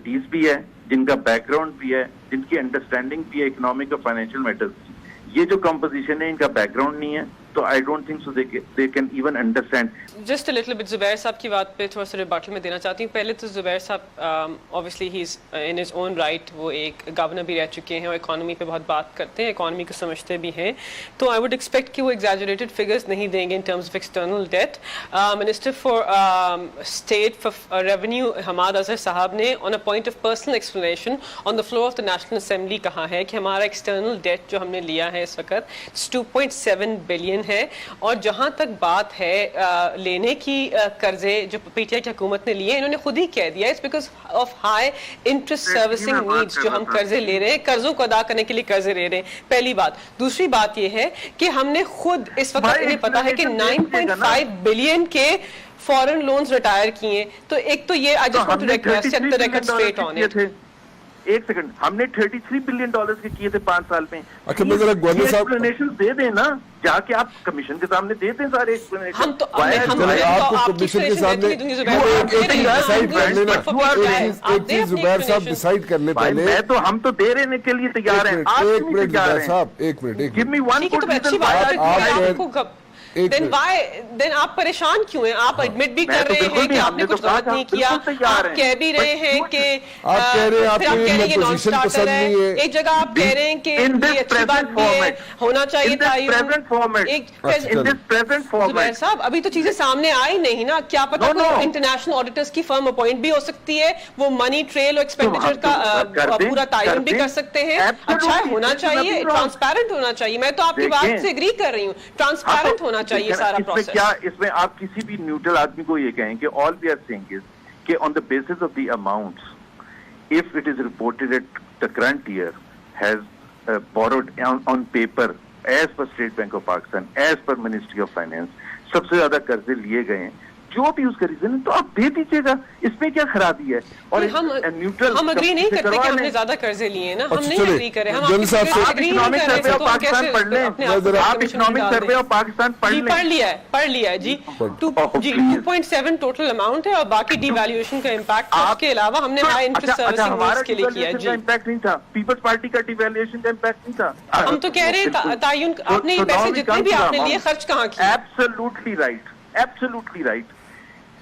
Expertise بھی ہے, جن کا بیک گراؤنڈ بھی ہے, جن کی انڈرسٹینڈنگ بھی ہے اکنامک اور فائنینشیل میٹرز کی. یہ جو کمپوزیشن ہے ان کا بیک گراؤنڈ نہیں ہے, تو I don't think so they can even understand. Just little bit Zubair صاحب کی بات پہ تھوڑا سا ریباٹل میں دینا چاہتی ہوں. پہلے تو زبیر صاحب obviously he is in his own right, وہ ایک گورنر بھی رہ چکے ہیں اور اکانومی پہ بہت بات کرتے ہیں, اکانومی کو سمجھتے بھی ہیں, تو آئی ووڈ ایکسپیکٹ کہ وہ ایگزیجریٹڈ فگرز نہیں دیں گے in terms of external debt. Minister for state for revenue Hammad Azhar صاحب نے on a point of personal explanation on the floor of the national assembly کہا ہے کہ ہمارا ایکسٹرنل ڈیٹ جو ہم نے لیا ہے اس وقت 2.7 بلین ہے, اور جہاں تک بات ہے لینے کی قرضے جو پی ٹی آئی کی حکومت نے لیے, انہوں نے خود ہی کہہ دیا it's because of high interest servicing needs جو ہم قرضے لے رہے ہیں, قرضوں کو ادا کرنے کے لیے قرضے لے رہے ہیں, پہلی بات. دوسری بات یہ ہے کہ ہم نے خود اس وقت انہیں پتا ہے کہ 9.5 بلین کے فورن لونز ریٹائر کیے, تو ایک تو یہ I just want to set the record straight on it. ایک سیکنڈ, ہم نے $33 بلین کے کیے تھے 5 سال میں. اچھا میں ذرا گورنر صاحب ایکسپلینیشن دے دیں نا, جا کے آپ کمشن کے سامنے دے دیں سارے ایکسپلینیشن. ہم تو آپ کو کمیشن کے سامنے ایک چیز زبیر صاحب ڈیسائیڈ کر لیں پہلے. میں تو ہم تو دے رہنے کے لیے تیار ہیں. ایک منٹ زبیر صاحب, ایک minute. Give me one good reason why. دین آپ پریشان کیوں ہیں؟ آپ ایڈمٹ بھی کر رہے ہیں کہ آپ نے کچھ غلط نہیں کیا, آپ کہہ بھی رہے ہیں کہ آپ کہہ رہے ہیں آپ کی پوزیشن پسند نہیں ہے, ایک جگہ آپ کہہ رہے ہیں کہ یہ اچھی بات بھی ہے, ہونا چاہیے تھا. زبیر صاحب ابھی تو چیزیں سامنے آئی نہیں نا, کیا پتا انٹرنیشنل آڈیٹرز کی فرم اپوائنٹ بھی ہو سکتی ہے, وہ منی ٹریل اور ایکسپینڈیچر کا پورا تعین بھی کر سکتے ہیں. اچھا ہونا چاہیے, ٹرانسپیرنٹ ہونا چاہیے. میں تو آپ کی بات سے اگری کر رہی ہوں, ٹرانسپیرنٹ ہونا چاہیے سارا پروسیس. کیا اس میں آپ کسی بھی نیوٹرل آدمی کو یہ کہیں کہ all we are saying is کہ on the basis of the amounts, if it is reported that the current year has borrowed on paper as per State Bank of Pakistan, as per Ministry of Finance, سب سے زیادہ قرضے لیے گئے ہیں, جو بھی اس کا ریزن ہے تو آپ دے دیجیے گا, اس میں کیا خرابی ہے. اور ہم اگری نہیں کرتے کہ ہم نے زیادہ قرضے لیے نا, ہم نہیں اگری کرے. ہم اکنامک سروے آف پاکستان پڑھ لیں, آپ اکنامک سروے آف پاکستان پڑھ لیں. پڑھ لیا ہے جی. 2.7 ٹوٹل اماؤنٹ ہے, اور باقی ڈی ویلیویشن کا امپیکٹ اس کے علاوہ ہم نے ہائی انٹرسٹ سروسنگ نیڈز کے لیے کیا. جی امپیکٹ نہیں تھا, پیپلز پارٹی کا ڈی ویلیویشن کا امپیکٹ نہیں تھا. ہم تو کہہ رہے ہیں تعین, آپ نے یہ پیسے جتنے بھی آپ نے لیے خرچ کہاں کیے. Absolutely right, absolutely right.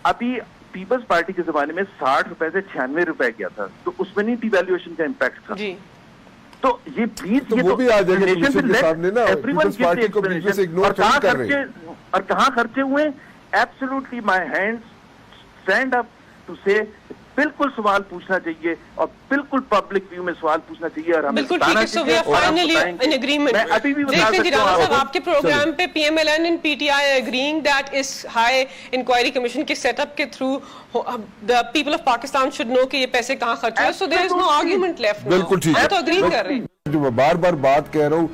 ابھی پیپلز پارٹی کے زمانے میں 60 روپے سے 96 روپے کیا تھا, تو اس میں نہیں ڈی ویلیویشن کا امپیکٹ تھا. جی تو یہ پلیز یہ وہ بھی آ جائے گا کمیشن کے سامنے نا, پیپلز پارٹی کو بیچ میں سے اگنور نہیں کر رہے. اور کہاں خرچے ہوئے, absolutely my hands stand up to سے بالکل سوال پوچھنا چاہیے, اور بالکل پبلک ویو میں سوال پوچھنا چاہیے. اور ہمیں بالکل ٹھیک ہے. So we are finally in agreement. دیکھیں جی رانا صاحب, آپ کے پروگرام پہ P M L N and P T I agreeing that اس ہائی انکوائری کمیشن کے سیٹ اپ کے through the people of Pakistan should know کہ یہ پیسے کہاں خرچ ہوئے. So there is no argument left now. بالکل ٹھیک ہے, میں تو اگری کر رہی ہوں. جو میں بار بار بات کہہ رہا ہوں